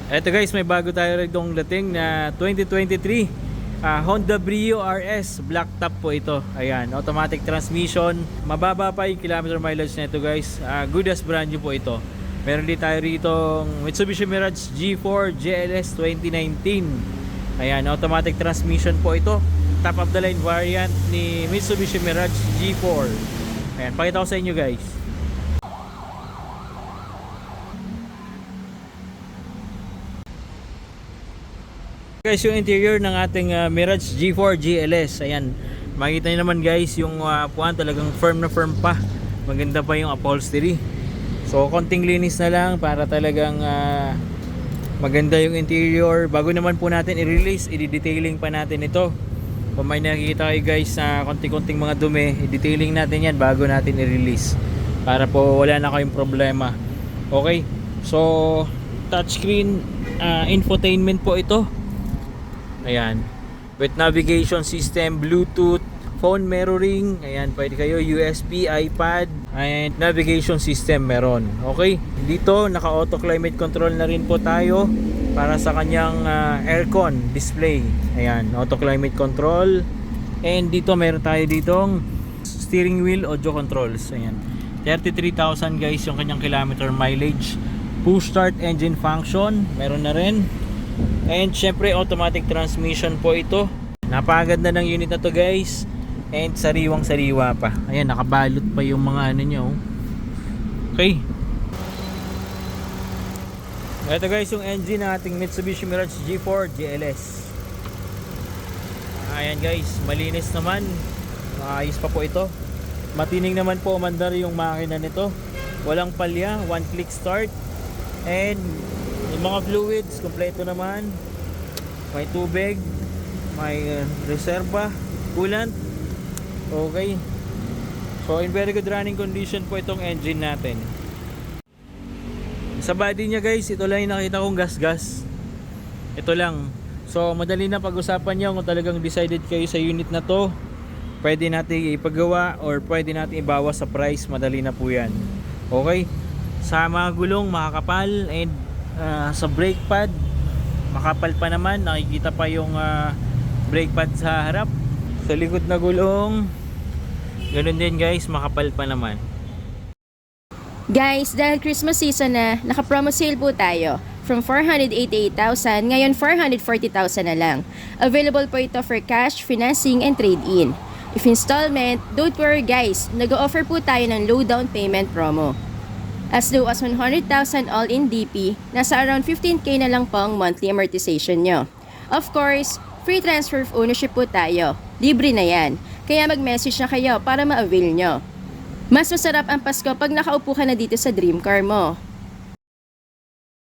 Eto guys, may bago tayo rin itong dating na 2023 Honda Brio RS black top po ito. Ayan, automatic transmission. Mababa pa yung kilometer mileage na ito guys. Good as brand new po ito. Meron din tayo rito Mitsubishi Mirage G4 GLS 2019. Ayan, automatic transmission po ito. Top of the line variant ni Mitsubishi Mirage G4. Ayan, pakita ko sa inyo guys. Guys, yung interior ng ating Mirage G4 GLS. Ayan, makikita nyo naman guys, yung puwan talagang firm na firm pa. Maganda pa yung upholstery. So konting linis na lang para talagang maganda yung interior. Bago naman po natin i-release, i-detailing pa natin ito. Kung may nakikita kayo guys na konting-konting mga dumi, i-detailing natin yan bago natin i-release, para po wala na kayong problema. Okay, so touchscreen infotainment po ito. Ayan, with navigation system, Bluetooth, phone mirroring. Ayan, pwede kayo USB, iPad, and navigation system meron. Okay, dito naka auto climate control na rin po tayo para sa kanyang aircon display. Ayan, auto climate control. And dito meron tayo ditong steering wheel audio controls. Ayan, 33,000 guys yung kanyang kilometer mileage. Push start engine function meron na rin. And syempre automatic transmission po ito. Napakaganda ng unit na to guys. And sariwang sariwa pa. Ayan, nakabalot pa yung mga ano nyo. Okay, ito guys yung engine ng ating Mitsubishi Mirage G4 GLS. Ayan guys, malinis naman. Maayos pa po ito. Matining naman po umandar yung makina nito. Walang palya, one click start. And yung mga fluids, kompleto naman. May tubig, may reserva, coolant. Okay. So in very good running condition po itong engine natin. Sa body niya guys, ito lang yung nakita kong gas-gas. Ito lang. So madali na pag-usapan niyo kung talagang decided kayo sa unit na to. Pwede natin ipagawa or pwede natin ibawas sa price. Madali na po yan. Okay. Sa mga gulong makakapal, and sa brake pad makapal pa naman, nakikita pa yung brake pad sa harap. Sa likod na gulong ganun din guys, makapal pa naman. Guys, dahil Christmas season na, naka-promo sale po tayo. From 488,000, ngayon 440,000 na lang. Available po ito for cash, financing, and trade-in. If installment, don't worry guys, nag-o-offer po tayo ng low down payment promo. As low as 100,000 all-in DP, nasa around 15k na lang po ang monthly amortization nyo. Of course, free transfer of ownership po tayo. Libre na yan. Kaya mag-message na kayo para ma-avail nyo. Mas masarap ang Pasko pag nakaupo ka na dito sa dream car mo.